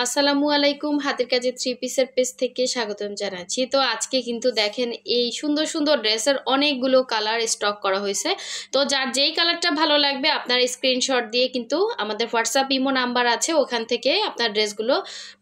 আসসালামু আলাইকুম, হাতের কাজে থ্রি পিসের পেজ থেকে স্বাগতম জানাচ্ছি। তো আজকে কিন্তু দেখেন এই সুন্দর সুন্দর ড্রেসের অনেকগুলো কালার স্টক করা হয়েছে। তো যার যেই কালারটা ভালো লাগবে আপনার স্ক্রিনশট দিয়ে কিন্তু আমাদের হোয়াটসঅ্যাপ ইমো নাম্বার আছে, ওখান থেকে আপনার ড্রেসগুলো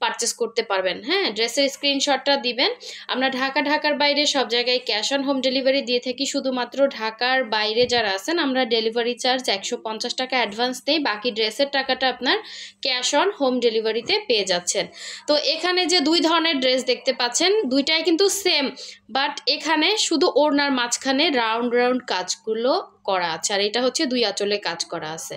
পারচেস করতে পারবেন। হ্যাঁ, ড্রেসের স্ক্রিনশটটা দিবেন। আমরা ঢাকার বাইরে সব জায়গায় ক্যাশ অন হোম ডেলিভারি দিয়ে থাকি। শুধুমাত্র ঢাকার বাইরে যারা আছেন আমরা ডেলিভারি চার্জ 150 টাকা অ্যাডভান্স দেই, বাকি ড্রেসের টাকাটা আপনার ক্যাশ অন হোম ডেলিভারিতে পেয়ে যাচ্ছেন। তো এখানে যে দুই ধরনের ড্রেস দেখতে পাচ্ছেন, দুইটাই কিন্তু সেম, বাট এখানে শুধু ওড়নার মাঝখানে রাউন্ড রাউন্ড কাজগুলো করা আছে, আর এটা হচ্ছে দুই আঁচলে কাজ করা আছে।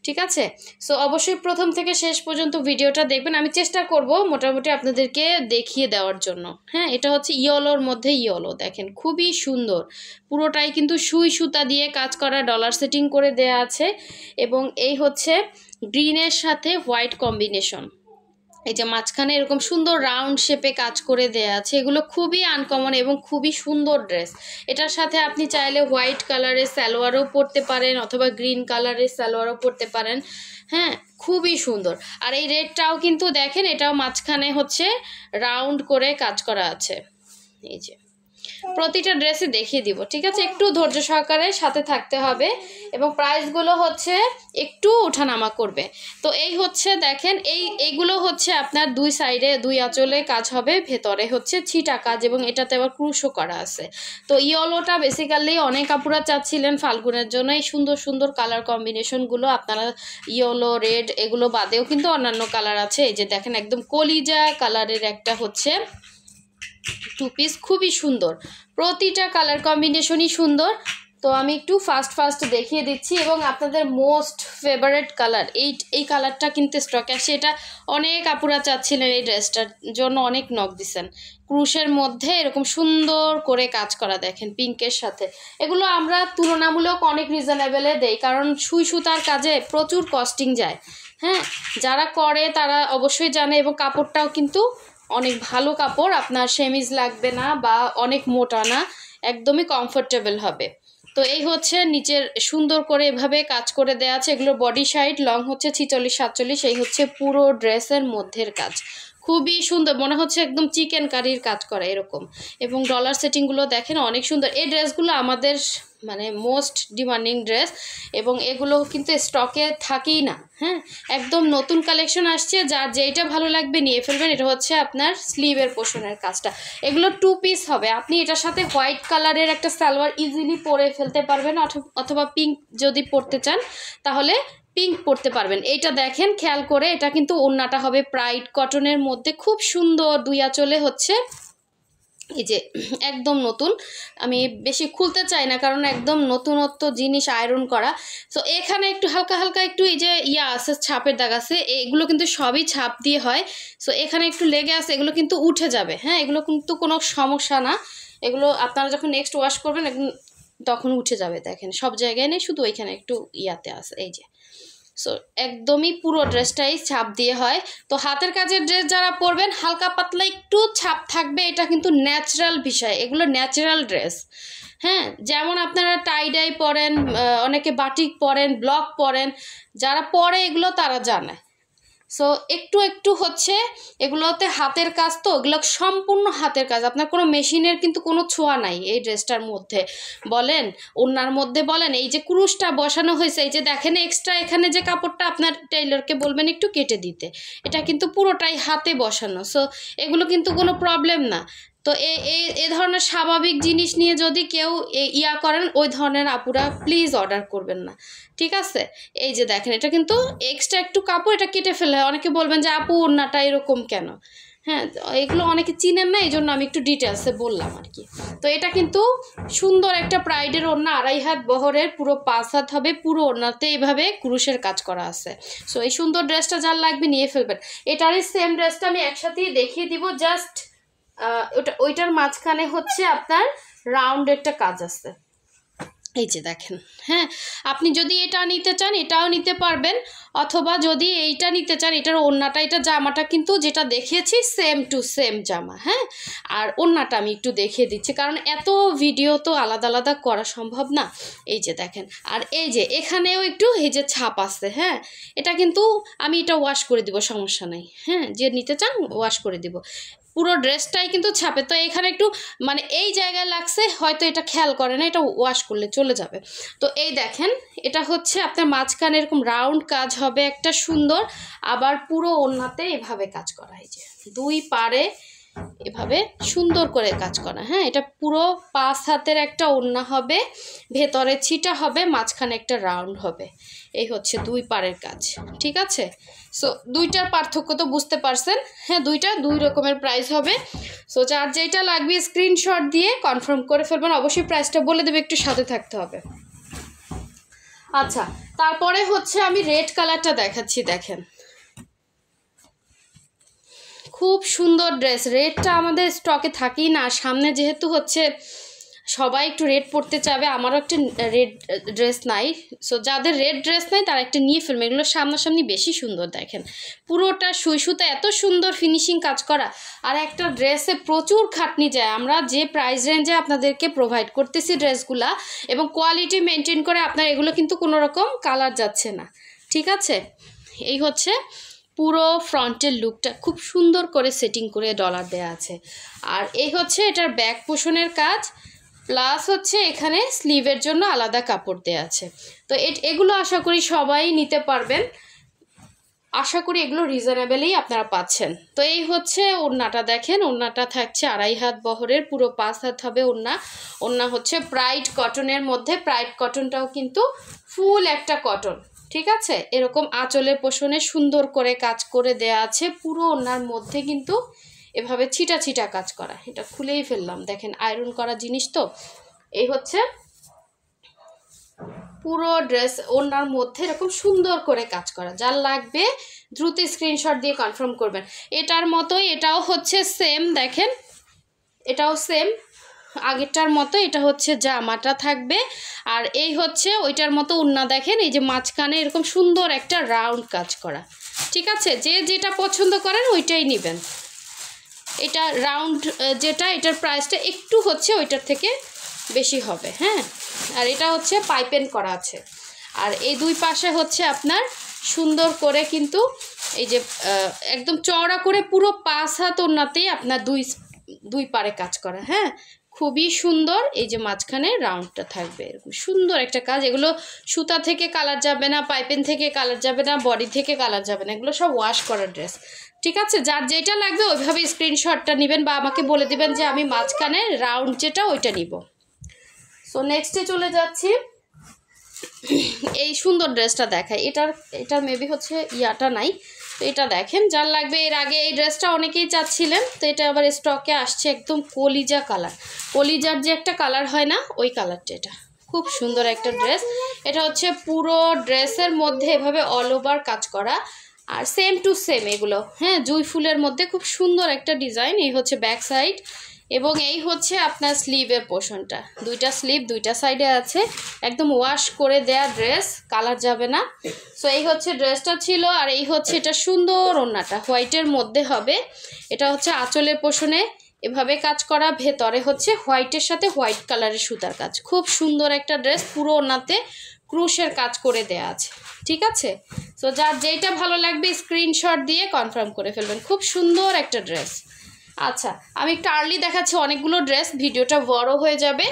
ঠিক আছে, সো অবশ্যই প্রথম থেকে শেষ পর্যন্ত ভিডিওটা দেখবেন। আমি চেষ্টা করব মোটামুটি আপনাদেরকে দেখিয়ে দেওয়ার জন্য। হ্যাঁ, এটা হচ্ছে ইয়েলোর মধ্যে ইয়েলো, দেখেন খুবই সুন্দর। পুরোটাই কিন্তু সুই সুতা দিয়ে কাজ করা, ডলার সেটিং করে দেয়া আছে। এবং এই হচ্ছে গ্রিনের সাথে হোয়াইট কম্বিনেশন। এই যে মাঝখানে এরকম সুন্দর রাউন্ড শেপে কাজ করে দেয়া আছে, এগুলো খুবই আনকমন এবং খুবই সুন্দর ড্রেস। এটার সাথে আপনি চাইলে হোয়াইট কালারের সালোয়ারও পরতে পারেন, অথবা গ্রিন কালারের সালোয়ারও পরতে পারেন। হ্যাঁ, খুবই সুন্দর। আর এই রেডটাও কিন্তু দেখেন, এটাও মাঝখানে হচ্ছে রাউন্ড করে কাজ করা আছে। এই যে প্রতিটা ড্রেসে দেখিয়ে দিব, ঠিক আছে? একটু ধৈর্য সহকারে সাথে থাকতে হবে, এবং প্রাইসগুলো হচ্ছে একটু ওঠানামা করবে। তো এই হচ্ছে দেখেন, এইগুলো হচ্ছে আপনার দুই সাইডে দুই আঁচলে কাজ হবে, ভেতরে হচ্ছে ছিটা কাজ, এবং এটাতে আবার ক্রুশও করা আছে। তো ইয়েলোটা বেসিক্যালি অনেক আপুরা চাচ্ছিলেন ফাল্গুনের জন্য এই সুন্দর সুন্দর কালার কম্বিনেশনগুলো। আপনারা ইয়েলো, রেড এগুলো বাদেও কিন্তু অন্যান্য কালার আছে। এই যে দেখেন, একদম কলিজা কালারের একটা হচ্ছে টু পিস, খুবই সুন্দর। প্রতিটা কালার কম্বিনেশনই সুন্দর। তো আমি একটু ফাস্ট দেখিয়ে দিচ্ছি, এবং আপনাদের মোস্ট ফেভারিট কালার এই কালারটা কিন্তু স্টকে আসে। এটা অনেক আপুরা চাচ্ছিলেন, এই ড্রেসটার জন্য অনেক নক দিছেন। ক্রুশের মধ্যে এরকম সুন্দর করে কাজ করা, দেখেন পিঙ্কের সাথে। এগুলো আমরা তুলনামূলক অনেক রিজনেবলে দেই, কারণ সুই সুতার কাজে প্রচুর কস্টিং যায়। হ্যাঁ, যারা করে তারা অবশ্যই জানে, এবং কাপড়টাও কিন্তু অনেক ভালো কাপড়, আপনার সেমিজ লাগবে না বা অনেক মোটা না, একদমই কমফোর্টেবল হবে। তো এই হচ্ছে নিচের সুন্দর করে এভাবে কাজ করে দেওয়া আছে। এগুলো বডি সাইড লং হচ্ছে 46-47। এই হচ্ছে পুরো ড্রেসের মধ্যের কাজ, খুবই সুন্দর, মনে হচ্ছে একদম চিকেন কারির কাজ করা এরকম। এবং ডলার সেটিংগুলো দেখেন অনেক সুন্দর। এই ড্রেসগুলো আমাদের মানে মোস্ট ডিমান্ডিং ড্রেস, এবং এগুলো কিন্তু স্টকে থাকেই না। হ্যাঁ, একদম নতুন কালেকশন আসছে, যার যেইটা ভালো লাগবে নিয়ে ফেলবেন। এটা হচ্ছে আপনার স্লিভের পোর্শনের কাজটা। এগুলো টু পিস হবে, আপনি এটার সাথে হোয়াইট কালারের একটা সালোয়ার ইজিলি পরে ফেলতে পারবেন, অথবা পিঙ্ক যদি পরতে চান তাহলে পিঙ্ক পরতে পারবেন। এইটা দেখেন খেয়াল করে, এটা কিন্তু ওড়নাটা হবে প্রাইড কটনের মধ্যে, খুব সুন্দর। দুই আঁচলে হচ্ছে এই যে একদম নতুন, আমি বেশি খুলতে চাই না কারণ একদম নতুনত্ব জিনিস আয়রন করা। সো এখানে একটু হালকা হালকা একটু এই যে আছে, ছাপের দাগ আছে, এগুলো কিন্তু সবই ছাপ দিয়ে হয়। সো এখানে একটু লেগে আছে, এগুলো কিন্তু উঠে যাবে। হ্যাঁ, এগুলো কিন্তু কোনো সমস্যা না। এগুলো আপনারা যখন নেক্সট ওয়াশ করবেন তখন উঠে যাবে। দেখেন সব জায়গায় নেই, শুধু ওইখানে একটু আছে। এই যে সো একদমই পুরো ড্রেসটাই ছাপ দিয়ে হয়। তো হাতের কাজের ড্রেস যারা পরবেন হালকা পাতলা একটু ছাপ থাকবে, এটা কিন্তু ন্যাচারাল বিষয়, এগুলো ন্যাচারাল ড্রেস। হ্যাঁ, যেমন আপনারা টাইডাই পরেন, অনেকে বাটিক পরেন, ব্লক পরেন, যারা পরে এগুলো তারা জানে। সো একটু হচ্ছে এগুলোতে হাতের কাজ, তো এগুলো সম্পূর্ণ হাতের কাজ, আপনার কোনো মেশিনের কিন্তু কোনো ছোঁয়া নাই এই ড্রেসটার মধ্যে বলেন, ওড়নার মধ্যে বলেন। এই যে ক্রুশটা বসানো হয়েছে, এই যে দেখেন এক্সট্রা এখানে যে কাপড়টা, আপনার টেইলরকে বলবেন একটু কেটে দিতে, এটা কিন্তু পুরোটাই হাতে বসানো। সো এগুলো কিন্তু কোনো প্রবলেম না। তো এই ধরনের স্বাভাবিক জিনিস নিয়ে যদি কেউ করেন, ওই ধরনের আপুরা প্লিজ অর্ডার করবেন না, ঠিক আছে? এই যে দেখেন, এটা কিন্তু এক্সট্রা একটু কাপড়, এটা কেটে ফেলে। অনেকে বলবেন যে আপু ওড়নাটা এরকম কেন? হ্যাঁ, এগুলো অনেকে চিনেন না, এই জন্য আমি একটু ডিটেলসে বললাম আর কি। তো এটা কিন্তু সুন্দর একটা প্রাইডের ওড়না, 2.5 হাত বহরের, পুরো 5 হাত হবে। পুরো ওড়নাতে এইভাবে ক্রুশের কাজ করা আছে। সো এই সুন্দর ড্রেসটা যার লাগবে নিয়ে ফেলবেন। এটারই সেম ড্রেসটা আমি একসাথেই দেখিয়ে দিব, জাস্ট ওইটার মাঝখানে হচ্ছে আপনার রাউন্ড একটা কাজ আছে। এই যে দেখেন, হ্যাঁ, আপনি যদি এটা নিতে চান এটাও নিতে পারবেন, অথবা যদি এইটা নিতে চান, এটার ওড়নাটা, এটা জামাটা কিন্তু যেটা দেখিয়েছি সেম টু সেম জামা, হ্যাঁ। আর ওড়নাটা আমি একটু দেখিয়ে দিচ্ছি, কারণ এত ভিডিও তো আলাদা আলাদা করা সম্ভব না। এই যে দেখেন, আর এই যে এখানেও একটু এই যে ছাপ আছে, হ্যাঁ, এটা কিন্তু আমি এটা ওয়াশ করে দিব, সমস্যা নাই, হ্যাঁ, যে নিতে চান ওয়াশ করে দিব। পুরো ড্রেসটাই কিন্তু ছাপে, তো এখানে একটু মানে এই জায়গায় লাগছে, হয়তো এটা খেয়াল করে না, এটা ওয়াশ করলে চলে যাবে। তো এই দেখেন, এটা হচ্ছে আপনার মাঝখানে এরকম রাউন্ড কাজ হবে একটা সুন্দর, আবার পুরো ওড়নাতে এভাবে কাজ করা, এই যে দুই পাড়ে এভাবে সুন্দর করে কাজ করা, হ্যাঁ। এটা পুরো 5 হাতের একটা ওড়না হবে, ভেতরে ছিটা হবে, মাঝখানে একটা রাউন্ড হবে। এই হচ্ছে দুই পাড়ের কাজ, ঠিক আছে। সো দুইটার পার্থক্য তো বুঝতে পারছেন, হ্যাঁ, দুইটা দুই রকমের প্রাইস হবে। সো যার যেটা লাগবে স্ক্রিনশট দিয়ে কনফার্ম করে ফেলবেন, অবশ্যই প্রাইসটা বলে দেবে, একটু সাথে থাকতে হবে। আচ্ছা, তারপরে হচ্ছে আমি রেড কালারটা দেখাচ্ছি, দেখেন খুব সুন্দর ড্রেস। রেডটা আমাদের স্টকে থাকেই না, সামনে যেহেতু হচ্ছে সবাই একটু রেড পরতে চাবে, আমারও একটা রেড ড্রেস নাই, সো যাদের রেড ড্রেস নাই তারা একটা নিয়ে ফেলবে, এগুলো সামনাসামনি বেশি সুন্দর। দেখেন পুরোটা সুই সুতা, এত সুন্দর ফিনিশিং কাজ করা, আর একটা ড্রেসে প্রচুর খাটনি যায়। আমরা যে প্রাইস রেঞ্জে আপনাদেরকে প্রোভাইড করতেছি ড্রেসগুলা, এবং কোয়ালিটি মেনটেন করে, আপনার এগুলো কিন্তু কোনো রকম কালার যাচ্ছে না, ঠিক আছে। এই হচ্ছে পুরো ফ্রন্টের লুকটা, খুব সুন্দর করে সেটিং করে ডলার দেয়া আছে। আর এই হচ্ছে এটার ব্যাক পোষণের কাজ, প্লাস হচ্ছে এখানে স্লিভের জন্য আলাদা কাপড় দেওয়া আছে। তো এগুলো আশা করি সবাই নিতে পারবেন, আশা করি এগুলো রিজনেবলই আপনারা পাচ্ছেন। তো এই হচ্ছে ওড়নাটা, দেখেন ওড়নাটা থাকছে 2.5 হাত বহরের, পুরো 5 হাত হবে ওড়না। ওড়না হচ্ছে প্রাইড কটনের মধ্যে, প্রাইড কটনটাও কিন্তু ফুল একটা কটন, ঠিক আছে। এরকম আঁচলের পোষণে সুন্দর করে কাজ করে দেয়া আছে, পুরো ওড়নার মধ্যে কিন্তু এভাবে ছিটা ছিটা কাজ করা। এটা খুলেই ফেললাম, দেখেন আয়রন করা জিনিস তো। এই হচ্ছে পুরো ড্রেস, ওড়নার মধ্যে এরকম সুন্দর করে কাজ করা। যার লাগবে দ্রুত স্ক্রিনশট দিয়ে কনফার্ম করবেন। এটার মতোই এটাও হচ্ছে সেম, দেখেন এটাও সেম আগেরটার মতো, এটা হচ্ছে জামাটা থাকবে, আর এই হচ্ছে ওইটার মতো ওড়না। দেখেন এই যে মাঝখানে এরকম সুন্দর একটা রাউন্ড কাজ করা, ঠিক আছে। যে যেটা পছন্দ করেন ওইটাই নেবেন। এটা রাউন্ড যেটা, এটার প্রাইসটা একটু হচ্ছে ওইটার থেকে বেশি হবে, হ্যাঁ। আর এটা হচ্ছে পাইপেন করা আছে, আর এই দুই পাশে হচ্ছে আপনার সুন্দর করে কিন্তু এই যে একদম চওড়া করে পুরো 5 হাত ওড়নাতেই আপনার দুই পারে কাজ করা, হ্যাঁ, খুবই সুন্দর। এই যে মাঝখানে রাউন্ডটা থাকবে, এরকম সুন্দর একটা কাজ। এগুলো সুতা থেকে কালার যাবে না, পাইপেন থেকে কালার যাবে না, বডি থেকে কালার যাবে না, এগুলো সব ওয়াশ করা ড্রেস, ঠিক আছে। যার যেটা লাগবে ওইভাবে স্ক্রিনশটটা নেবেন, বা আমাকে বলে দিবেন যে আমি মাঝখানে রাউন্ড যেটা ওইটা নিব। সো নেক্সটে চলে যাচ্ছি, এই সুন্দর ড্রেসটা দেখাই। এটার মেবি হচ্ছে ইয়াটা নাই, তো এটা দেখেন, যার লাগবে। এর আগে এই ড্রেসটা অনেকেই চাচ্ছিলেন, তো এটা আবার স্টকে আসছে, একদম কলিজা কালার, কলিজার যে একটা কালার হয় না, ওই কালারটা। এটা খুব সুন্দর একটা ড্রেস। এটা হচ্ছে পুরো ড্রেসের মধ্যে এভাবে অল ওভার কাজ করা, আর সেম টু সেম এগুলো, হ্যাঁ, জুঁই ফুলের মধ্যে খুব সুন্দর একটা ডিজাইন। এই হচ্ছে ব্যাক সাইড, এবং এই হচ্ছে আপনার স্লিভের পোর্শনটা, দুইটা স্লিভ দুইটা সাইডে আছে, একদম ওয়াশ করে দেয়া ড্রেস, কালার যাবে না। সো এই হচ্ছে ড্রেসটা ছিল, আর এই হচ্ছে এটা সুন্দর ওড়নাটা হোয়াইটের মধ্যে হবে। এটা হচ্ছে আঁচলের পোর্শনে এভাবে কাজ করা, ভেতরে হচ্ছে হোয়াইটের সাথে হোয়াইট কালারের সুতার কাজ, খুব সুন্দর একটা ড্রেস। পুরো ওড়নাতে ক্রুশের কাজ করে দেয়া আছে, ঠিক আছে। সো যার যেটা ভালো লাগবে স্ক্রিনশট দিয়ে কনফার্ম করে ফেলবেন, খুব সুন্দর একটা ড্রেস। আচ্ছা, আমি একটু আর্লি দেখাচ্ছি, অনেকগুলো ড্রেস, ভিডিওটা বড় হয়ে যাবে।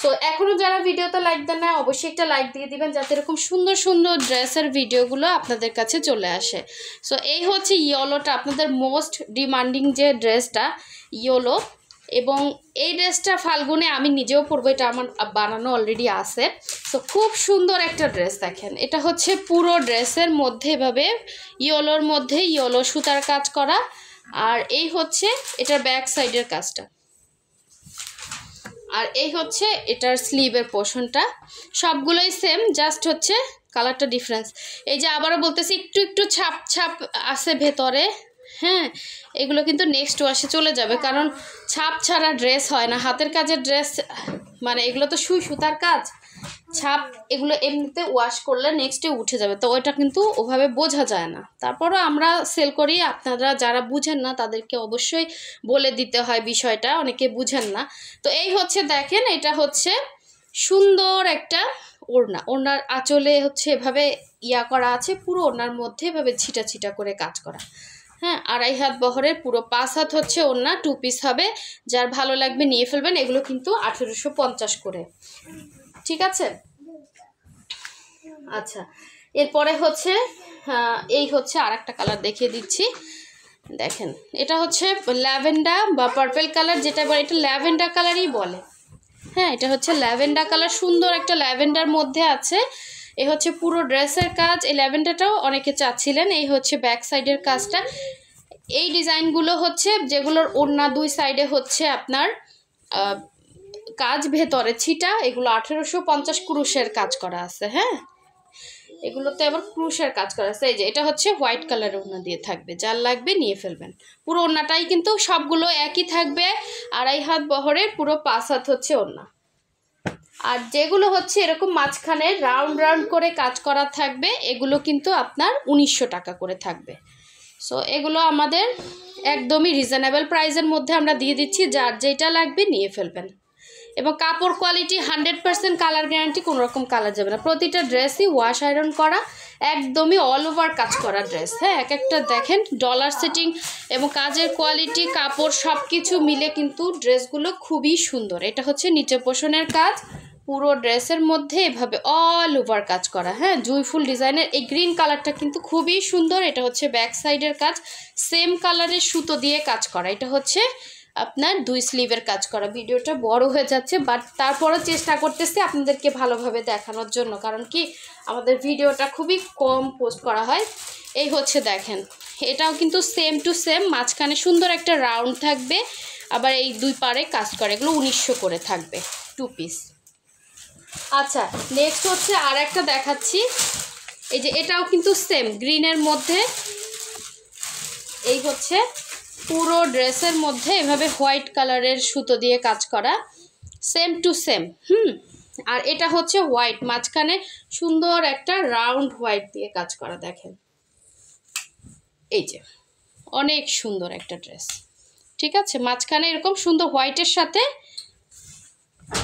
সো এখনও যারা ভিডিওতে লাইক দেন না, অবশ্যই একটা লাইক দিয়ে দিবেন, যাতে এরকম সুন্দর সুন্দর ড্রেসের ভিডিওগুলো আপনাদের কাছে চলে আসে। সো এই হচ্ছে ইয়েলোটা, আপনাদের মোস্ট ডিমান্ডিং যে ড্রেসটা, ইয়েলো। এবং এই ড্রেসটা ফাল্গুনে আমি নিজেও পরবো, এটা আমার বানানো অলরেডি আছে। সো খুব সুন্দর একটা ড্রেস, দেখেন এটা হচ্ছে পুরো ড্রেসের মধ্যে এভাবে ইয়েলোর মধ্যে ইয়েলো সুতার কাজ করা, আর এই হচ্ছে এটার ব্যাক সাইডের কাজটা, আর এই হচ্ছে এটার স্লিভের পোর্শনটা। সবগুলোই সেম, জাস্ট হচ্ছে কালারটা ডিফারেন্স। এই যে আবারও বলতেছি, একটু একটু ছাপ ছাপ আছে ভেতরে, হ্যাঁ, এগুলো কিন্তু নেক্সট ওয়াশে চলে যাবে, কারণ ছাপ ছাড়া ড্রেস হয় না, হাতের কাজের ড্রেস মানে এগুলো তো সুই সুতার কাজ, ছাপ এগুলো এমনিতে ওয়াশ করলে নেক্সট ডে উঠে যাবে, তো ওইটা কিন্তু ওভাবে বোঝা যায় না। তারপরও আমরা সেল করি, আপনারা যারা বুঝেন না তাদেরকে অবশ্যই বলে দিতে হয় বিষয়টা, অনেকে বুঝেন না। তো এই হচ্ছে দেখেন, এটা হচ্ছে সুন্দর একটা ওড়না, ওড়নার আঁচলে হচ্ছে এভাবে ইয়া করা আছে, পুরো ওড়নার মধ্যে এভাবে ছিটা ছিটা করে কাজ করা। হ্যাঁ, 2.5 হাত বহরের, পুরো 5 হাত হচ্ছে ওড়না, 2 পিস হবে। যার ভালো লাগবে নিয়ে ফেলবেন। এগুলো কিন্তু 1850 করে, ঠিক আছে। আচ্ছা, এরপরে হচ্ছে এই হচ্ছে আর একটা কালার দেখিয়ে দিচ্ছি। দেখেন, এটা হচ্ছে ল্যাভেন্ডার বা পার্পল কালার, যেটা বলে এটা ল্যাভেন্ডার কালারই বলে। হ্যাঁ, এটা হচ্ছে ল্যাভেন্ডার কালার, সুন্দর একটা ল্যাভেন্ডার মধ্যে আছে। এই হচ্ছে পুরো ড্রেসের কাজ। এই ল্যাভেন্ডারটাও অনেকে চাচ্ছিলেন। এই হচ্ছে ব্যাক সাইডের কাজটা। এই ডিজাইনগুলো হচ্ছে যেগুলোর ওড়না 2 সাইডে হচ্ছে আপনার কাজ, ভেতরে ছিটা, এগুলো 1850 ক্রুশের কাজ করা আছে। হ্যাঁ, এগুলোতে আবার ক্রুশের কাজ করা আছে। এই যে এটা হচ্ছে হোয়াইট কালারের ওড়না দিয়ে থাকবে, যার লাগবে নিয়ে ফেলবেন। পুরো ওড়নাটাই কিন্তু সবগুলো একই থাকবে, 2.5 হাত বহরের, পুরো 5 হাত হচ্ছে ওড়না। আর যেগুলো হচ্ছে এরকম মাঝখানে রাউন্ড রাউন্ড করে কাজ করা থাকবে, এগুলো কিন্তু আপনার 1900 টাকা করে থাকবে। সো এগুলো আমাদের একদমই রিজনেবল প্রাইসের মধ্যে আমরা দিয়ে দিচ্ছি, যার যেটা লাগবে নিয়ে ফেলবেন। এবং কাপড় কোয়ালিটি 100% কালার গ্যারান্টি, কোনো রকম কালার যাবে না। প্রতিটা ড্রেসই ওয়াশ আয়রন করা, একদমই অল ওভার কাজ করা ড্রেস। হ্যাঁ, এক একটা দেখেন ডলার সেটিং এবং কাজের কোয়ালিটি, কাপড় সব কিছু মিলে কিন্তু ড্রেসগুলো খুবই সুন্দর। এটা হচ্ছে নিচে পোষণের কাজ, পুরো ড্রেসের মধ্যে এভাবে অল ওভার কাজ করা। হ্যাঁ, জুঁই ফুল ডিজাইনের। এই গ্রিন কালারটা কিন্তু খুবই সুন্দর। এটা হচ্ছে ব্যাক সাইডের কাজ, সেম কালারের সুতো দিয়ে কাজ করা। এটা হচ্ছে আপনার 2 স্লিভের কাজ করা। ভিডিওটা বড় হয়ে যাচ্ছে, বাট তারপরও চেষ্টা করতেছি আপনাদেরকে ভালোভাবে দেখানোর জন্য, কারণ কি আমাদের ভিডিওটা খুবই কম পোস্ট করা হয়। এই হচ্ছে দেখেন, এটাও কিন্তু সেম টু সেম, মাঝখানে সুন্দর একটা রাউন্ড থাকবে, আবার এই 2 পারে কাজ করে। এগুলো 1900 করে থাকবে, 2 পিস। আচ্ছা, নেক্সট হচ্ছে আর একটা দেখাচ্ছি। এই যে এটাও কিন্তু সেম গ্রিনের মধ্যে, এই হচ্ছে পুরো ড্রেসের মধ্যে এভাবে হোয়াইট কালারের সুতো দিয়ে কাজ করা, সেম টু সেম। আর এটা হচ্ছে হোয়াইট, মাঝখানে সুন্দর একটা রাউন্ড হোয়াইট দিয়ে কাজ করা। দেখেন, এই যে অনেক সুন্দর একটা ড্রেস, ঠিক আছে। মাঝখানে এরকম সুন্দর হোয়াইটের সাথে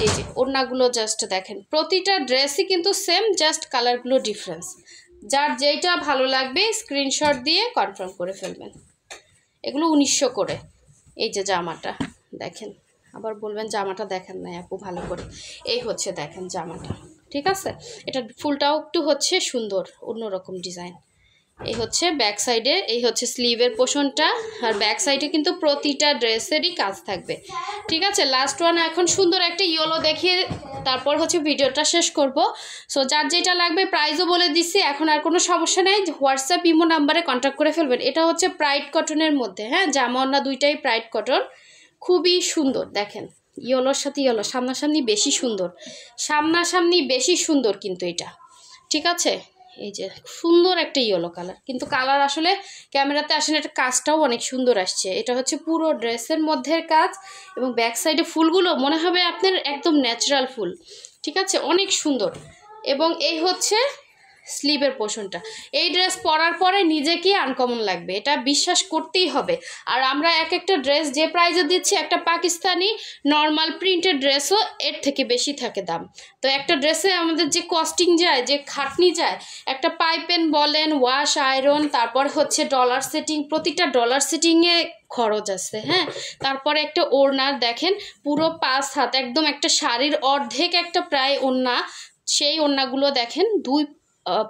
এই যে ওড়নাগুলো জাস্ট দেখেন, প্রতিটা ড্রেসই কিন্তু সেম, জাস্ট কালারগুলো ডিফারেন্স। যার যেটা ভালো লাগবে স্ক্রিনশট দিয়ে কনফার্ম করে ফেলবেন। এগুলো 1900 করে। এই যে জামাটা দেখেন, আবার বলবেন জামাটা দেখেন না আপু ভালো করে। এই হচ্ছে দেখেন জামাটা, ঠিক আছে। এটা ফুলটাও একটু হচ্ছে সুন্দর, অন্যরকম ডিজাইন। এই হচ্ছে ব্যাক সাইডে, এই হচ্ছে স্লিভের পোর্শনটা, আর ব্যাক সাইডে কিন্তু প্রতিটা ড্রেসেরই কাজ থাকবে, ঠিক আছে। লাস্ট ওয়ান এখন সুন্দর একটা ইয়েলো দেখিয়ে তারপর হচ্ছে ভিডিওটা শেষ করব। সো যার যেটা লাগবে প্রাইসও বলে দিচ্ছি, এখন আর কোনো সমস্যা নেই, হোয়াটসঅ্যাপ ইমো নাম্বারে কন্ট্যাক্ট করে ফেলবেন। এটা হচ্ছে প্রাইড কটনের মধ্যে, হ্যাঁ, জামা ওড়না দুইটাই প্রাইড কটন, খুবই সুন্দর। দেখেন ইয়েলোর সাথে ইয়েলো, সামনাসামনি বেশি সুন্দর, সামনাসামনি বেশি সুন্দর কিন্তু এটা, ঠিক আছে। এই যে সুন্দর একটা ইয়েলো কালার, কিন্তু কালার আসলে ক্যামেরাতে আসেন, এটা কাজটাও অনেক সুন্দর আসছে। এটা হচ্ছে পুরো ড্রেসের মধ্যে কাজ, এবং ব্যাক সাইডে ফুলগুলো মনে হবে আপনার একদম ন্যাচারাল ফুল, ঠিক আছে, অনেক সুন্দর। এবং এই হচ্ছে স্লিভের পোর্শনটা। এই ড্রেস পরার পরে নিজেকেই আনকমন লাগবে, এটা বিশ্বাস করতেই হবে। আর আমরা এক একটা ড্রেস যে প্রাইসে দিচ্ছি, একটা পাকিস্তানি নর্মাল প্রিন্টেড ড্রেসও এর থেকে বেশি থাকে দাম। তো একটা ড্রেসে আমাদের যে কস্টিং যায়, যে খাটনি যায়, একটা পাইপেন বলেন, ওয়াশ আয়রন, তারপর হচ্ছে ডলার সেটিং, প্রতিটা ডলার সেটিংয়ে খরচ আছে। হ্যাঁ, তারপরে একটা ওড়নার দেখেন পুরো 5 হাত, একদম একটা শাড়ির অর্ধেক একটা প্রায় ওড়না, সেই ওড়নাগুলো দেখেন 2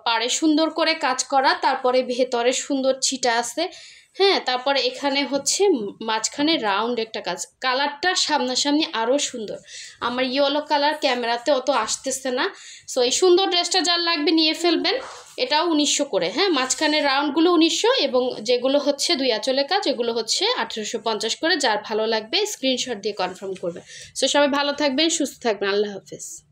পাড়ে সুন্দর করে কাজ করা, তারপরে ভেতরে সুন্দর ছিটা আছে। হ্যাঁ, তারপরে এখানে হচ্ছে মাঝখানে রাউন্ড একটা কাজ, কালারটা সামনাসামনি আরও সুন্দর। আমার ইয়েলো কালার ক্যামেরাতে অত আসতেছে না। সো এই সুন্দর ড্রেসটা যার লাগবে নিয়ে ফেলবেন। এটাও 1900 করে, হ্যাঁ, মাঝখানে রাউন্ডগুলো 1900, এবং যেগুলো হচ্ছে 2 আঁচলে কাজ এগুলো হচ্ছে 1850 করে। যার ভালো লাগবে স্ক্রিনশট দিয়ে কনফার্ম করবে। সো সবাই ভালো থাকবেন, সুস্থ থাকবেন, আল্লাহ হাফেজ।